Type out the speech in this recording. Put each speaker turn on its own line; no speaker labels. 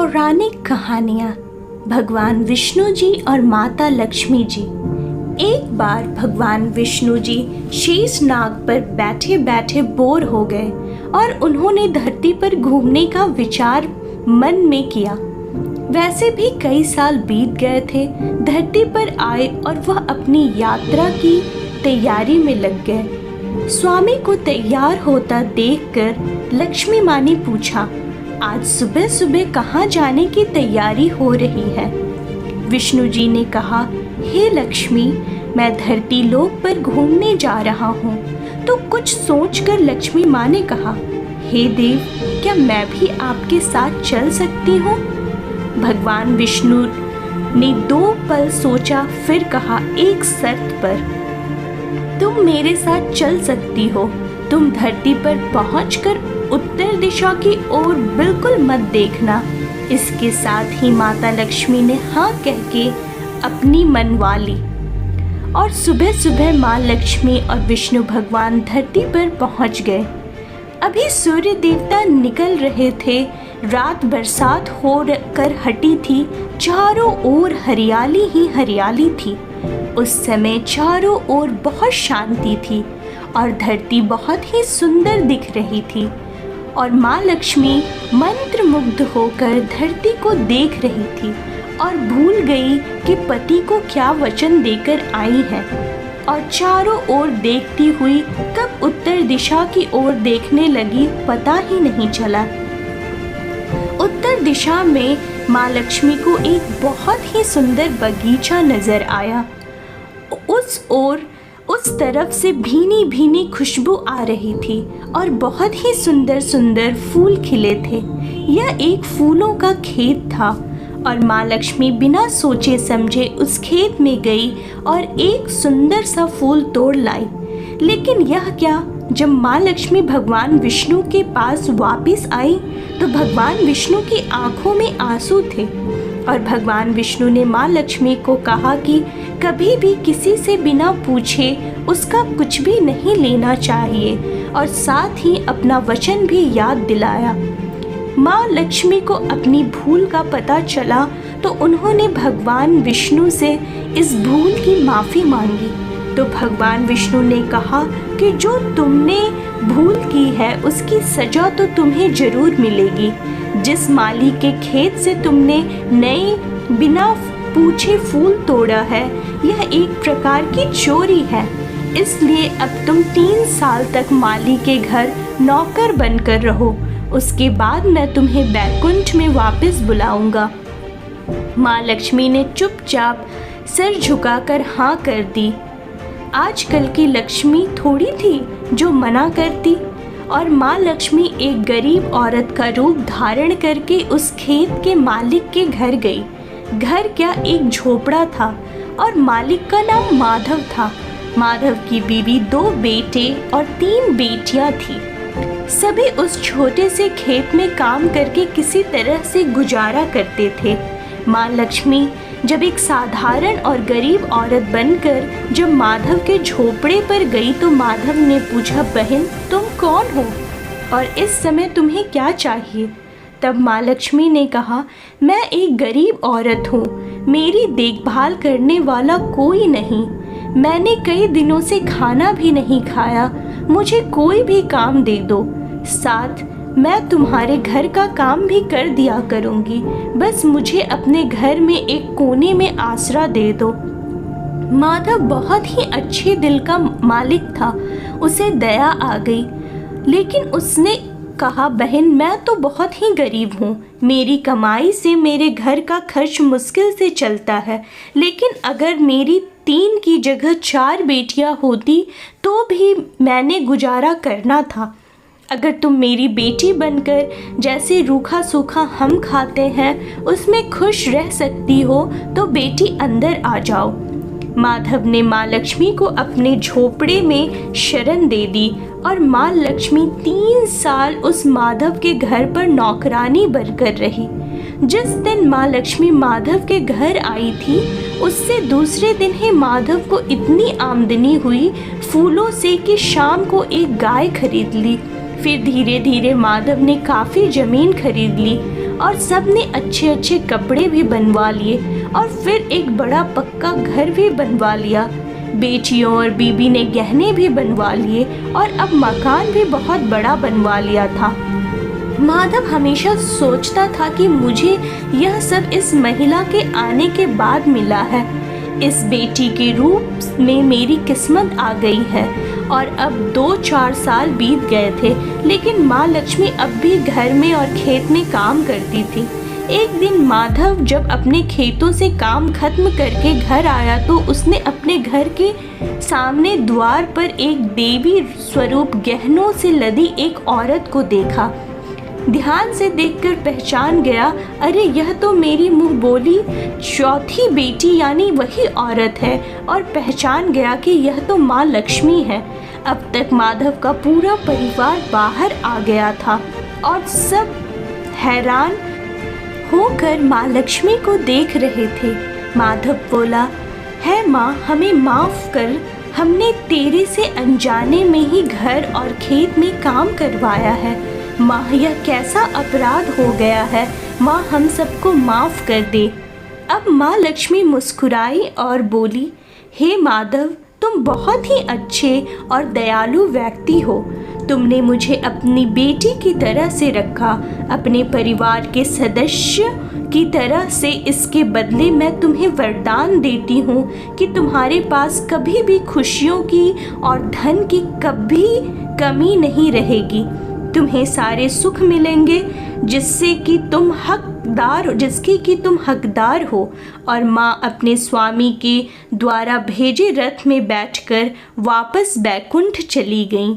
पौराणिक कहानियाँ भगवान विष्णु जी और माता लक्ष्मी जी। एक बार भगवान विष्णु जी शेष नाग पर बैठे बैठे बोर हो गए और उन्होंने धरती पर घूमने का विचार मन में किया। वैसे भी कई साल बीत गए थे, धरती पर आए और वह अपनी यात्रा की तैयारी में लग गए। स्वामी को तैयार होता देखकर लक्ष्मी माँ ने पूछा, आज सुबह सुबह कहाँ जाने की तैयारी हो रही है? विष्णु जी ने कहा, हे लक्ष्मी, मैं धरती लोक पर घूमने जा रहा हूँ। तो कुछ सोचकर लक्ष्मी माँ ने कहा, हे देव, क्या मैं भी आपके साथ चल सकती हूँ? भगवान विष्णु ने 2 पल सोचा, फिर कहा, एक शर्त पर। तुम मेरे साथ चल सकती हो। तुम धरती पर पहुंचकर उत्तर दिशा की ओर बिल्कुल मत देखना। इसके साथ ही माता लक्ष्मी ने हाँ कह के अपनी मनवा ली और सुबह सुबह माँ लक्ष्मी और विष्णु भगवान धरती पर पहुंच गए। अभी सूर्य देवता निकल रहे थे। रात बरसात हो कर हटी थी। चारों ओर हरियाली ही हरियाली थी। उस समय चारों ओर बहुत शांति थी और धरती बहुत ही सुंदर दिख रही थी और माँ लक्ष्मी मंत्र मुग्ध होकर धरती को देख रही थी और भूल गई कि पति को क्या वचन देकर आई है और चारों ओर देखती हुई कब उत्तर दिशा की ओर देखने लगी, पता ही नहीं चला। उत्तर दिशा में माँ लक्ष्मी को एक बहुत ही सुंदर बगीचा नजर आया। उस तरफ से भीनी भीनी खुशबू आ रही थी और बहुत ही सुंदर सुंदर फूल खिले थे। यह एक फूलों का खेत था और माँ लक्ष्मी बिना सोचे समझे उस खेत में गई और एक सुंदर सा फूल तोड़ लाई। लेकिन यह क्या, जब माँ लक्ष्मी भगवान विष्णु के पास वापस आई तो भगवान विष्णु की आंखों में आंसू थे और भगवान विष्णु ने माँ लक्ष्मी को कहा कि कभी भी किसी से बिना पूछे उसका कुछ भी नहीं लेना चाहिए और साथ ही अपना वचन भी याद दिलाया। माँ लक्ष्मी को अपनी भूल का पता चला तो उन्होंने भगवान विष्णु से इस भूल की माफ़ी मांगी। तो भगवान विष्णु ने कहा कि जो तुमने भूल की है उसकी सजा तो तुम्हें जरूर मिलेगी। जिस माली के खेत से तुमने नए बिना पूछे फूल तोड़ा है, यह एक प्रकार की चोरी है। इसलिए अब तुम 3 साल तक माली के घर नौकर बनकर रहो। उसके बाद मैं तुम्हें बैकुंठ में वापस बुलाऊंगा। माँ लक्ष्मी ने चुपचाप सिर झुकाकर हाँ कर दी। आजकल की लक्ष्मी थोड़ी थी जो मना करती और माँ लक्ष्मी एक गरीब औरत का रूप धारण करके उस खेत के मालिक के घर गई। घर क्या, एक झोपड़ा था और मालिक का नाम माधव था। माधव की बीवी 2 बेटे और 3 बेटियां थी। सभी उस छोटे से खेत में काम करके किसी तरह से गुजारा करते थे। माँ लक्ष्मी जब एक साधारण और गरीब औरत बनकर जब माधव के झोपड़े पर गई तो माधव ने पूछा, बहन तुम कौन हो और इस समय तुम्हें क्या चाहिए? तब माँ लक्ष्मी ने कहा, मैं एक गरीब औरत हूँ, मेरी देखभाल करने वाला कोई नहीं। मैंने कई दिनों से खाना भी नहीं खाया, मुझे कोई भी काम दे दो, साथ मैं तुम्हारे घर का काम भी कर दिया करूँगी। बस मुझे अपने घर में एक कोने में आसरा दे दो। माधव बहुत ही अच्छे दिल का मालिक था, उसे दया आ गई। लेकिन उसने कहा, बहन मैं तो बहुत ही गरीब हूँ, मेरी कमाई से मेरे घर का खर्च मुश्किल से चलता है। लेकिन अगर मेरी 3 की जगह 4 बेटियाँ होती तो भी मैंने गुजारा करना था। अगर तुम मेरी बेटी बनकर जैसे रूखा सूखा हम खाते हैं उसमें खुश रह सकती हो तो बेटी अंदर आ जाओ। माधव ने माँ लक्ष्मी को अपने झोपड़े में शरण दे दी और माँ लक्ष्मी 3 साल उस माधव के घर पर नौकरानी बनकर रही। जिस दिन माँ लक्ष्मी माधव के घर आई थी उससे दूसरे दिन ही माधव को इतनी आमदनी हुई फूलों से कि शाम को एक गाय खरीद ली फिर धीरे धीरे माधव ने काफ़ी ज़मीन खरीद ली और सब ने अच्छे अच्छे कपड़े भी बनवा लिए और फिर एक बड़ा पक्का घर भी बनवा लिया। बेटियों और बीबी ने गहने भी बनवा लिए और अब मकान भी बहुत बड़ा बनवा लिया था। माधव हमेशा सोचता था कि मुझे यह सब इस महिला के आने के बाद मिला है। इस बेटी के रूप में मेरी किस्मत आ गई है। और अब 2-4 साल बीत गए थे, लेकिन माँ लक्ष्मी अब भी घर में और खेत में काम करती थी। एक दिन माधव जब अपने खेतों से काम खत्म करके घर आया तो उसने अपने घर के सामने द्वार पर एक देवी स्वरूप गहनों से लदी एक औरत को देखा। ध्यान से देखकर पहचान गया, अरे यह तो मेरी मुँह बोली चौथी बेटी यानी वही औरत है, और पहचान गया कि यह तो माँ लक्ष्मी है। अब तक माधव का पूरा परिवार बाहर आ गया था और सब हैरान होकर माँ लक्ष्मी को देख रहे थे। माधव बोला, है माँ, हमें माफ़ कर, हमने तेरे से अनजाने में ही घर और खेत में काम करवाया है। माँ, यह कैसा अपराध हो गया है, माँ हम सबको माफ़ कर दे। अब माँ लक्ष्मी मुस्कुराई और बोली, हे माधव, तुम बहुत ही अच्छे और दयालु व्यक्ति हो। तुमने मुझे अपनी बेटी की तरह से रखा, अपने परिवार के सदस्य की तरह से। इसके बदले मैं तुम्हें वरदान देती हूँ कि तुम्हारे पास कभी भी खुशियों की और धन की कभी कमी नहीं रहेगी। तुम्हें सारे सुख मिलेंगे जिसके कि तुम हकदार हो। और माँ अपने स्वामी के द्वारा भेजे रथ में बैठकर वापस बैकुंठ चली गईं।